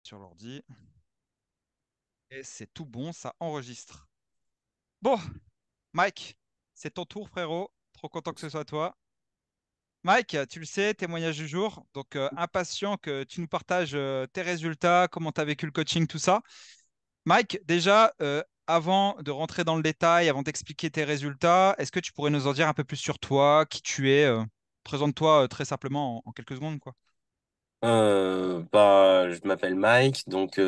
Sur l'ordi. Et c'est tout bon, ça enregistre. Bon, Mike, c'est ton tour, frérot. Trop content que ce soit toi. Mike, tu le sais, témoignage du jour. Donc, impatient que tu nous partages tes résultats, comment tu as vécu le coaching, tout ça. Mike, déjà, avant de rentrer dans le détail, avant d'expliquer tes résultats, est-ce que tu pourrais nous en dire un peu plus sur toi, qui tu es présente-toi très simplement en quelques secondes, quoi. Je m'appelle Mike, donc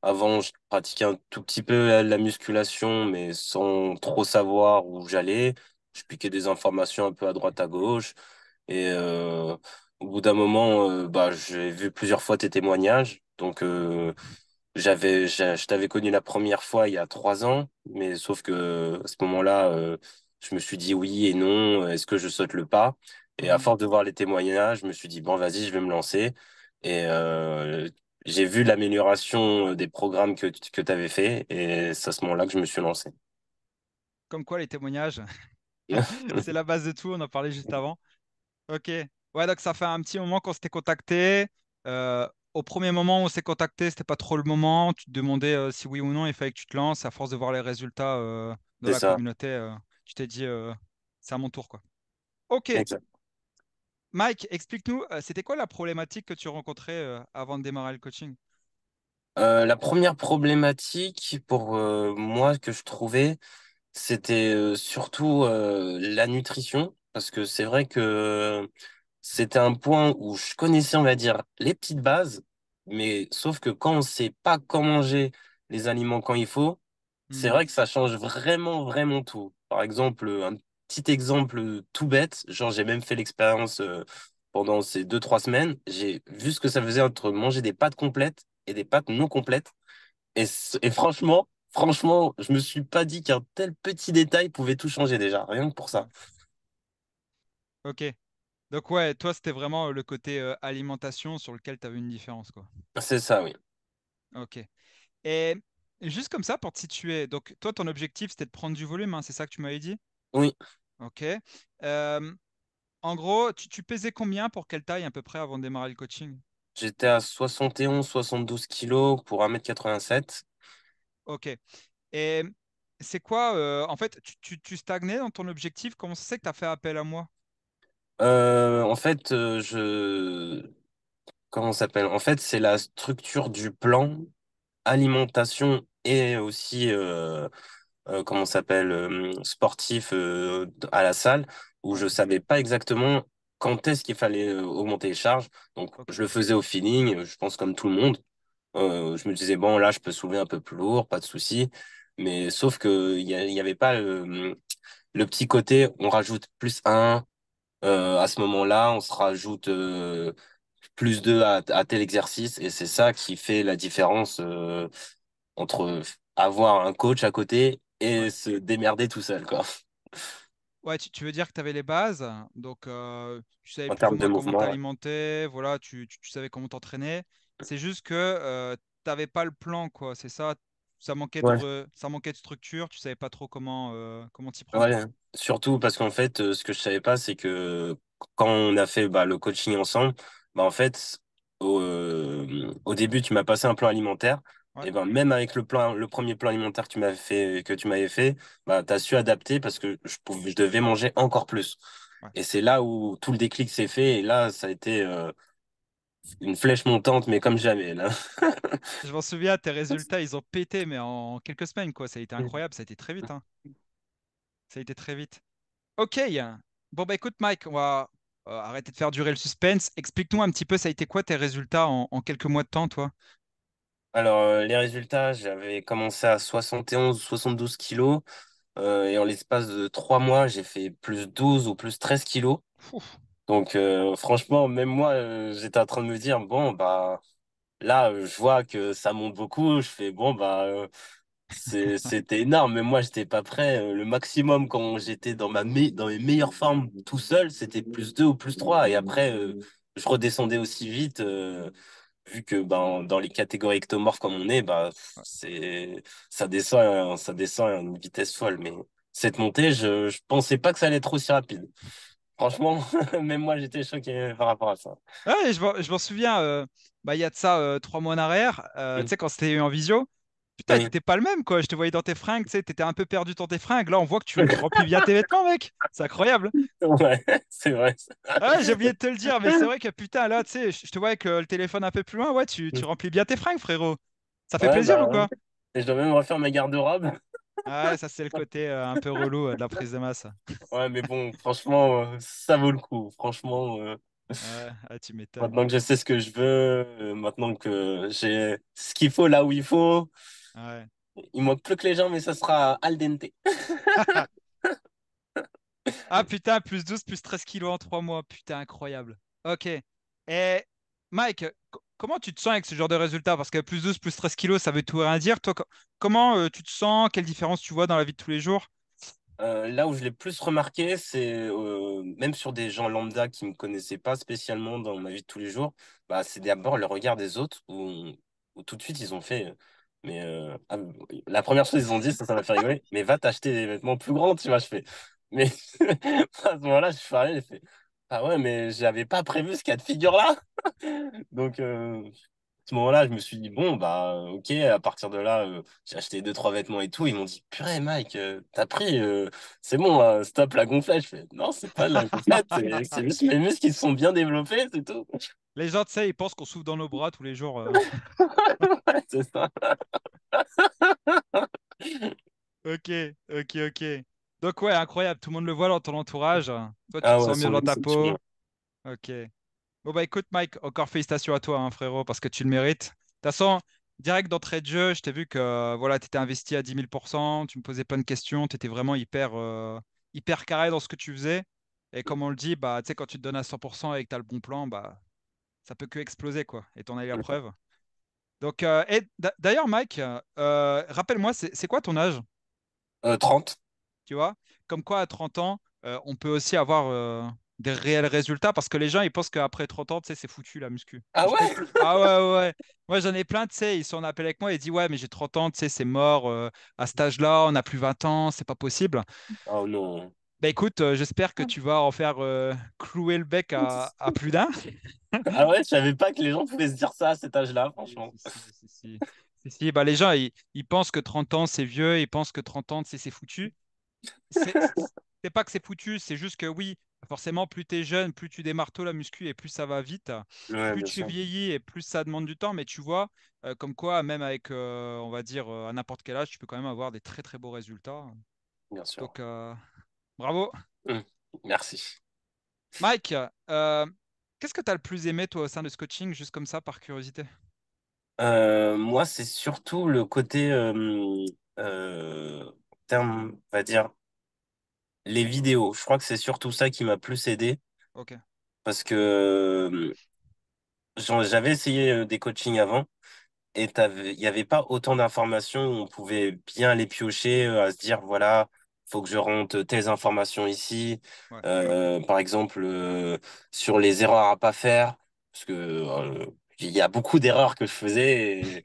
avant je pratiquais un tout petit peu la musculation, mais sans trop savoir où j'allais. Je piquais des informations un peu à droite à gauche, et au bout d'un moment, j'ai vu plusieurs fois tes témoignages, donc je t'avais connu la première fois il y a 3 ans, mais sauf que à ce moment-là, je me suis dit oui et non, est-ce que je saute le pas? Et à Mhm. force de voir les témoignages, je me suis dit bon, vas-y, je vais me lancer. Et j'ai vu l'amélioration des programmes que tu avais fait, et c'est à ce moment-là que je me suis lancé. Comme quoi, les témoignages, c'est la base de tout, on en parlait juste avant. Ok. Ouais, donc ça fait un petit moment qu'on s'était contacté. Au premier moment où on s'est contacté, c'était pas trop le moment. Tu te demandais si oui ou non il fallait que tu te lances. À force de voir les résultats de C'est la ça, communauté, tu t'es dit c'est à mon tour, quoi. Ok. exact. Mike, explique-nous, c'était quoi la problématique que tu rencontrais avant de démarrer le coaching? La première problématique pour moi que je trouvais, c'était surtout la nutrition, parce que c'est vrai que c'était un point où je connaissais, on va dire, les petites bases, mais sauf que quand on sait pas quand manger les aliments quand il faut, c'est Hmm. vrai que ça change vraiment, vraiment tout. Par exemple, un petit exemple tout bête, genre j'ai même fait l'expérience pendant ces 2, 3 semaines, j'ai vu ce que ça faisait entre manger des pâtes complètes et des pâtes non complètes. Et franchement, je me suis pas dit qu'un tel petit détail pouvait tout changer déjà, rien que pour ça. Ouais. Ok. Donc ouais, toi, c'était vraiment le côté alimentation sur lequel tu avais une différence, quoi. C'est ça, oui. Ok. Et juste comme ça, pour te situer, donc toi, ton objectif, c'était de prendre du volume, hein, c'est ça que tu m'avais dit? Oui, Ok. Euh, En gros, tu pesais combien pour quelle taille à peu près avant de démarrer le coaching? j'étais à 71, 72 kilos pour 1,87 m. Ok. Et c'est quoi, en fait, tu stagnais dans ton objectif? Comment ça se fait que tu as fait appel à moi? En fait, comment ça s'appelle? En fait, c'est la structure du plan alimentation et aussi comment ça s'appelle sportif à la salle où Ouais, je savais pas exactement quand est-ce qu'il fallait augmenter les charges. Donc ok. je le faisais au feeling, je pense comme tout le monde. Je me disais bon là je peux soulever un peu plus lourd, pas de souci. Mais sauf que il y avait pas le petit côté on rajoute plus un à ce moment-là, on se rajoute plus deux à tel exercice et c'est ça qui fait la différence entre avoir un coach à côté Ouais. et se démerder tout seul, quoi, Ouais, tu veux dire que tu avais les bases, donc tu savais en plus ou termes de moins comment mouvement. Ouais, t'alimenter, voilà, tu savais comment t'entraîner. C'est juste que t'avais pas le plan, quoi, c'est ça. ouais, Ça manquait de structure, tu savais pas trop comment t'y prendre, ouais. quoi. Surtout parce qu'en fait, ce que je savais pas, c'est que quand on a fait le coaching ensemble, en fait, au début, tu m'as passé un plan alimentaire. Ouais, Et ben même avec le premier plan alimentaire que tu m'avais fait, tu as su adapter parce que je devais manger encore plus. ouais. Et c'est là où tout le déclic s'est fait. Et là, ça a été une flèche montante, mais comme jamais, là. Je m'en souviens, tes résultats, ils ont pété, mais en quelques semaines, quoi. Ça a été incroyable, ça a été très vite, hein. Ça a été très vite. Ok. Bon, bah écoute, Mike, on va arrêter de faire durer le suspense. Explique-nous un petit peu, ça a été quoi tes résultats en quelques mois de temps, toi? Alors, les résultats, j'avais commencé à 71, 72 kilos. Et en l'espace de 3 mois, j'ai fait plus 12 ou plus 13 kilos. Ouf. Donc, franchement, même moi, j'étais en train de me dire, bon, là, je vois que ça monte beaucoup. Je fais, bon, c'était énorme. Mais moi, j'étais pas prêt. Le maximum quand j'étais dans mes meilleures formes tout seul, c'était plus 2 ou plus 3. Et après, je redescendais aussi vite. Vu que dans les catégories ectomorphes comme on est, Ouais. ça descend à une vitesse folle. Mais cette montée, je pensais pas que ça allait être aussi rapide. Franchement, même moi, j'étais choqué par rapport à ça. Ouais, je m'en souviens, bah, il y a de ça 3 mois en arrière, tu Mm. sais, quand c'était en visio. Putain, Oui, t'étais pas le même, quoi. Je te voyais dans tes fringues, tu sais, t'étais un peu perdu dans tes fringues. Là, on voit que tu remplis bien tes vêtements, mec. C'est incroyable. ouais, c'est vrai. Ah ouais, j'ai oublié de te le dire, mais c'est vrai que putain, là, tu sais, je te vois avec le téléphone un peu plus loin. Ouais, tu remplis bien tes fringues, frérot. Ça fait Ouais, plaisir ou bah, quoi? et je dois même refaire ma garde-robe. Ah ouais, ça, c'est le côté un peu relou de la prise de masse. Ouais, mais bon, franchement, ça vaut le coup. Franchement, Ouais, ah, tu m'étonnes. maintenant que je sais ce que je veux, maintenant que j'ai ce qu'il faut là où il faut, Ouais. il manque plus que les gens, mais ça sera al dente. Ah putain, plus 12 plus 13 kilos en 3 mois. Putain, incroyable. Ok. Et Mike, comment tu te sens avec ce genre de résultat? Parce que plus 12 plus 13 kilos, ça veut tout et rien dire. Toi, comment tu te sens? Quelle différence tu vois dans la vie de tous les jours? Là où je l'ai plus remarqué, c'est même sur des gens lambda qui me connaissaient pas spécialement dans ma vie de tous les jours, bah, c'est d'abord le regard des autres où tout de suite ils ont fait. La première chose qu'ils ont dit, ça m'a fait rigoler, mais va t'acheter des vêtements plus grands, tu vois. Je fais, mais à ce moment-là, je suis arrivé, j'ai fait, ah ouais, mais j'avais pas prévu ce cas de figure-là. Donc, à ce moment-là, je me suis dit, bon, bah, ok, à partir de là, j'ai acheté deux, trois vêtements et tout. Ils m'ont dit, purée, Mike, t'as pris, c'est bon, là, stop la gonflette. Je fais, non, c'est pas de la gonflette, c'est juste mes muscles qui se sont bien développés, c'est tout. Les gens, tu sais, ils pensent qu'on souffle dans nos bras tous les jours. Ouais, c'est ça. Ok, ok, ok. Donc ouais, incroyable. Tout le monde le voit dans ton entourage. Toi, tu te Ah ouais, sens mieux dans ta c'est sûr. peau. Ok. Bon bah écoute Mike, encore félicitations à toi hein, frérot, parce que tu le mérites. De toute façon, direct d'entrée de jeu, je t'ai vu que voilà, tu étais investi à 10 000%, tu me posais plein de questions, tu étais vraiment hyper carré dans ce que tu faisais. Et comme on le dit, bah, tu sais, quand tu te donnes à 100% et que tu as le bon plan, bah, ça peut que exploser quoi. Et t'en as eu la preuve. Donc, d'ailleurs Mike, rappelle-moi, c'est quoi ton âge? 30. Tu vois? Comme quoi, à 30 ans, on peut aussi avoir des réels résultats parce que les gens, ils pensent qu'après 30 ans, tu sais, c'est foutu la muscu. Ah Je connais... ouais? Ah ouais, ouais, ouais. Moi, j'en ai plein, tu sais, ils sont en appel avec moi et ils disent, ouais, mais j'ai 30 ans, tu sais, c'est mort. À cet âge-là, on n'a plus 20 ans, c'est pas possible. Oh non. Bah écoute, j'espère que tu vas en faire clouer le bec à plus d'un. Ah ouais, je savais pas que les gens pouvaient se dire ça à cet âge-là, Si, franchement. si, si, si, si. Si, si, bah les gens, ils pensent que 30 ans, c'est vieux, ils pensent que 30 ans, c'est foutu. C'est pas que c'est foutu, c'est juste que oui, forcément, plus tu es jeune, plus tu démarres tôt la muscu et plus ça va vite. Ouais, Plus bien tu sûr. vieillis et plus ça demande du temps. Mais tu vois, comme quoi, même avec, on va dire, à n'importe quel âge, tu peux quand même avoir des très très beaux résultats. Bien sûr. Donc, bravo. Hum, Merci. Mike, qu'est-ce que tu as le plus aimé, toi, au sein de ce coaching, juste comme ça, par curiosité? Moi, c'est surtout le côté, terme, on va dire, les vidéos. Je crois que c'est surtout ça qui m'a plus aidé Ok, parce que j'avais essayé des coachings avant et il n'y avait pas autant d'informations où on pouvait bien les piocher, à se dire, voilà, faut que je rentre telles informations ici. ouais. Par exemple, sur les erreurs à pas faire, parce que il y a beaucoup d'erreurs que je faisais.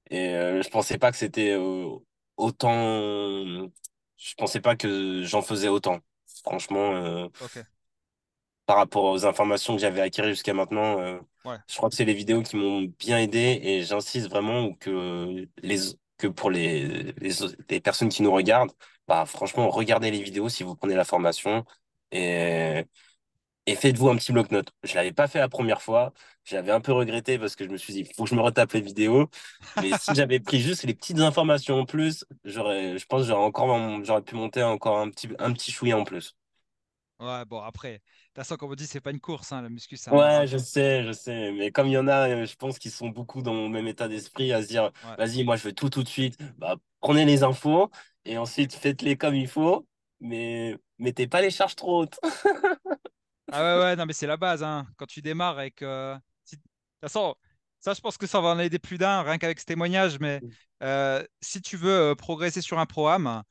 Et je pensais pas que c'était autant. Je pensais pas que j'en faisais autant. Franchement, Ok, par rapport aux informations que j'avais acquises jusqu'à maintenant, ouais. je crois que c'est les vidéos qui m'ont bien aidé et j'insiste vraiment que pour les personnes qui nous regardent, bah, franchement, regardez les vidéos si vous prenez la formation. Et et faites-vous un petit bloc-notes. Je l'avais pas fait la première fois. J'avais un peu regretté parce que je me suis dit, il faut que je me retape les vidéos. Mais si j'avais pris juste les petites informations en plus, je pense que j'aurais pu monter encore un petit chouïa en plus. Ouais, bon, après, de toute façon, comme on dit, c'est pas une course, hein, la muscu, c'est un Ouais, marathon. je sais. Mais comme il y en a, je pense qu'ils sont beaucoup dans mon même état d'esprit à se dire, Ouais. vas-y, moi, je veux tout de suite. Bah, prenez les infos et ensuite faites-les comme il faut. Mais mettez pas les charges trop hautes. Ah ouais, ouais, non, mais c'est la base, hein. Quand tu démarres avec. De toute façon, ça, je pense que ça va en aider plus d'un, rien qu'avec ce témoignage, mais si tu veux progresser sur un programme,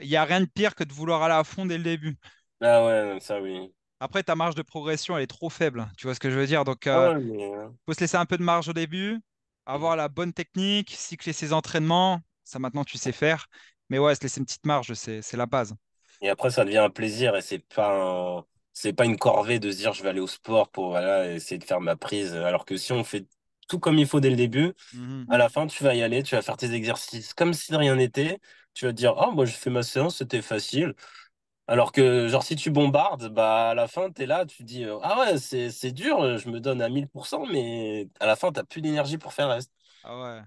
il n'y a rien de pire que de vouloir aller à fond dès le début. Ah ouais, ça oui. Après, ta marge de progression, elle est trop faible, tu vois ce que je veux dire? Donc, Ah ouais, mais. faut se laisser un peu de marge au début, avoir la bonne technique, cycler ses entraînements. Ça, maintenant, tu sais faire. Mais ouais, se laisser une petite marge, c'est la base. Et après, ça devient un plaisir et c'est pas un... c'est pas une corvée de se dire je vais aller au sport pour voilà, essayer de faire ma prise. Alors que si on fait tout comme il faut dès le début, Mhm. à la fin, tu vas y aller, tu vas faire tes exercices comme si de rien n'était. Tu vas te dire, oh, moi, j'ai fait ma séance, c'était facile. Alors que, genre, si tu bombardes, bah, à la fin, t'es là, tu te dis, ah ouais, c'est dur, je me donne à 1000%, mais à la fin, t'as plus d'énergie pour faire le reste. Ah ouais.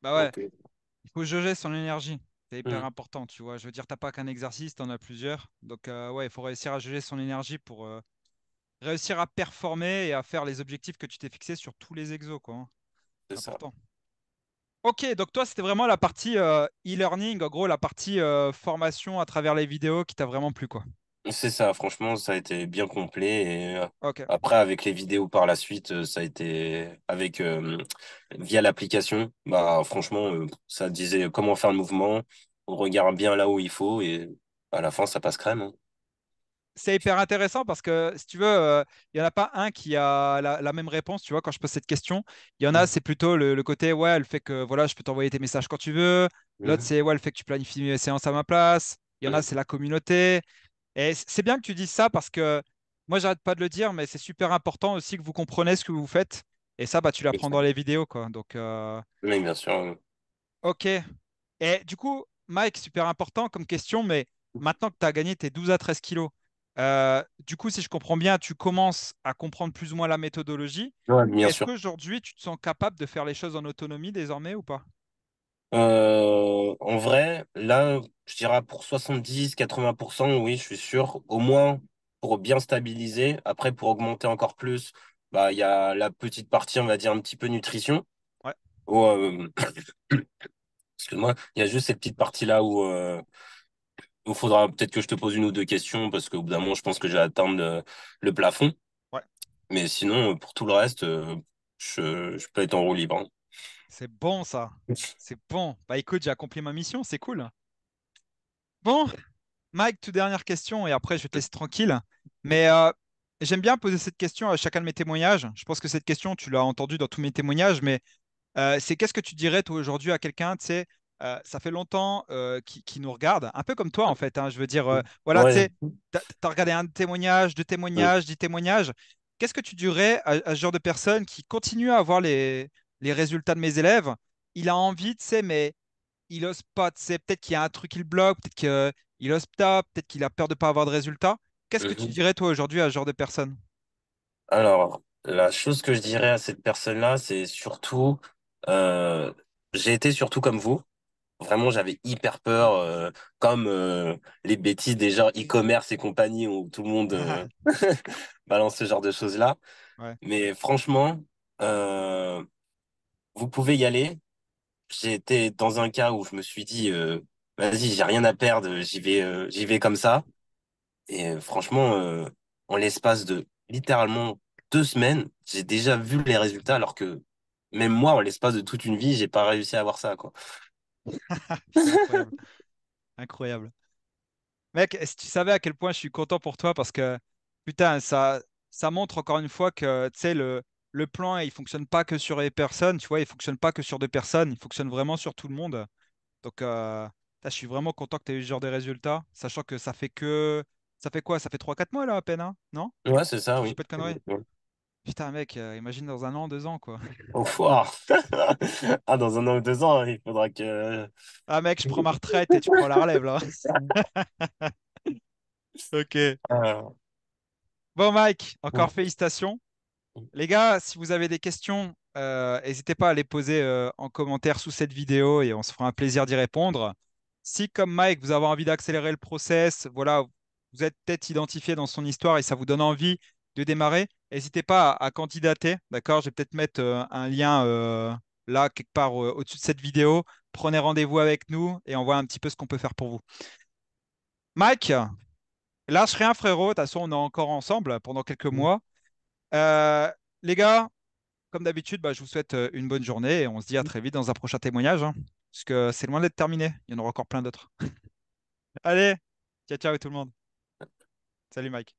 Bah ouais, Donc, il faut jauger son énergie. C'est hyper hmm, important, tu vois. Je veux dire, t'as pas qu'un exercice, t'en as plusieurs. Donc ouais, il faut réussir à jauger son énergie pour réussir à performer et à faire les objectifs que tu t'es fixés sur tous les exos, quoi, hein. c'est C'est ça. important. Ok, donc toi, c'était vraiment la partie e-learning, en gros, la partie formation à travers les vidéos qui t'a vraiment plu, quoi. C'est ça, franchement, ça a été bien complet. Et Ok. après, avec les vidéos par la suite, ça a été avec via l'application. Bah, franchement, ça disait comment faire le mouvement. On regarde bien là où il faut et à la fin, ça passe crème, hein. C'est hyper intéressant parce que, si tu veux, il n'y en a pas un qui a la même réponse, tu vois, quand je pose cette question. Il y en a, Mhm. c'est plutôt le côté, ouais, le fait que, voilà, je peux t'envoyer tes messages quand tu veux. L'autre, Mhm. c'est, ouais, le fait que tu planifies mes séances à ma place. Il y en a, Mhm. c'est la communauté. Et c'est bien que tu dises ça parce que, moi, j'arrête pas de le dire, mais c'est super important aussi que vous compreniez ce que vous faites. Et ça, bah, tu C'est l'apprends ça. dans les vidéos, quoi. Donc, Oui, bien sûr. ok. Et du coup, Mike, super important comme question, mais maintenant que tu as gagné tes 12 à 13 kilos, du coup, si je comprends bien, tu commences à comprendre plus ou moins la méthodologie. Ouais, bien Est-ce sûr. qu'aujourd'hui, tu te sens capable de faire les choses en autonomie désormais ou pas? En vrai, là, je dirais pour 70-80%, oui, je suis sûr. Au moins pour bien stabiliser. Après, pour augmenter encore plus, bah, il y a la petite partie, on va dire, un petit peu nutrition. Ouais, Où, excuse-moi, il y a juste cette petite partie-là où il faudra peut-être que je te pose une ou deux questions parce qu'au bout d'un moment, je pense que j'ai atteint le plafond. ouais, Mais sinon, pour tout le reste, je peux être en roue libre, hein. c'est bon ça. C'est bon. Bah écoute, j'ai accompli ma mission, c'est cool. Bon, Mike, toute dernière question et après je vais te laisser tranquille. Mais j'aime bien poser cette question à chacun de mes témoignages. Je pense que cette question, tu l'as entendue dans tous mes témoignages, mais c'est qu'est-ce que tu dirais toi aujourd'hui à quelqu'un, tu sais, ça fait longtemps qui nous regarde, un peu comme toi en fait, hein, je veux dire, voilà, tu Ouais. sais, t'as regardé un témoignage, deux Mm. témoignages, 10 témoignages. Qu'est-ce que tu dirais à ce genre de personne qui continue à avoir les résultats de mes élèves? Il a envie, tu sais, mais il ose pas, tu sais, peut-être qu'il y a un truc qui le bloque, peut-être qu'il ose pas, peut-être qu'il a peur de pas avoir de résultats. Qu'est-ce que tu Mhm. dirais toi aujourd'hui à ce genre de personne? Alors, la chose que je dirais à cette personne-là, c'est surtout, euh, j'ai été surtout comme vous. Vraiment, j'avais hyper peur, comme les bêtises déjà e-commerce et compagnie où tout le monde balance ce genre de choses-là. Ouais. Mais franchement, euh, vous pouvez y aller. J'ai été dans un cas où je me suis dit, vas-y, j'ai rien à perdre, j'y vais comme ça. Et franchement, en l'espace de littéralement 2 semaines, j'ai déjà vu les résultats, alors que même moi, en l'espace de toute une vie, j'ai pas réussi à avoir ça, quoi. Putain, incroyable, incroyable. Mec, si tu savais à quel point je suis content pour toi parce que, putain, ça montre encore une fois que, tu sais, le plan, il fonctionne pas que sur les personnes, tu vois, il fonctionne pas que sur deux personnes, il fonctionne vraiment sur tout le monde. Donc, putain, je suis vraiment content que tu aies eu ce genre de résultats, sachant que ça fait quoi? Ça fait 3 4 mois là à peine, hein? Non? Ouais, c'est ça, Si je dis oui. pas de conneries. Ouais. Putain, mec, imagine dans un an, 2 ans, quoi. Au foire. Ah, dans 1 an ou 2 ans, il faudra que... Ah, mec, je prends ma retraite et tu prends la relève, là. Ok. Ah, Bon, Mike, encore ouais. félicitations. Les gars, si vous avez des questions, n'hésitez pas à les poser en commentaire sous cette vidéo et on se fera un plaisir d'y répondre. Si, comme Mike, vous avez envie d'accélérer le process, voilà, vous êtes peut-être identifié dans son histoire et ça vous donne envie de démarrer, n'hésitez pas à candidater, d'accord? Je vais peut-être mettre un lien là, quelque part au-dessus de cette vidéo. Prenez rendez-vous avec nous et on voit un petit peu ce qu'on peut faire pour vous. Mike, lâche rien, frérot. De toute façon, on est encore ensemble pendant quelques mois. Euh, les gars, comme d'habitude, bah, je vous souhaite une bonne journée et on se dit à très vite dans un prochain témoignage, hein, parce que c'est loin d'être terminé. Il y en aura encore plein d'autres. Allez, ciao, ciao tout le monde. Salut Mike.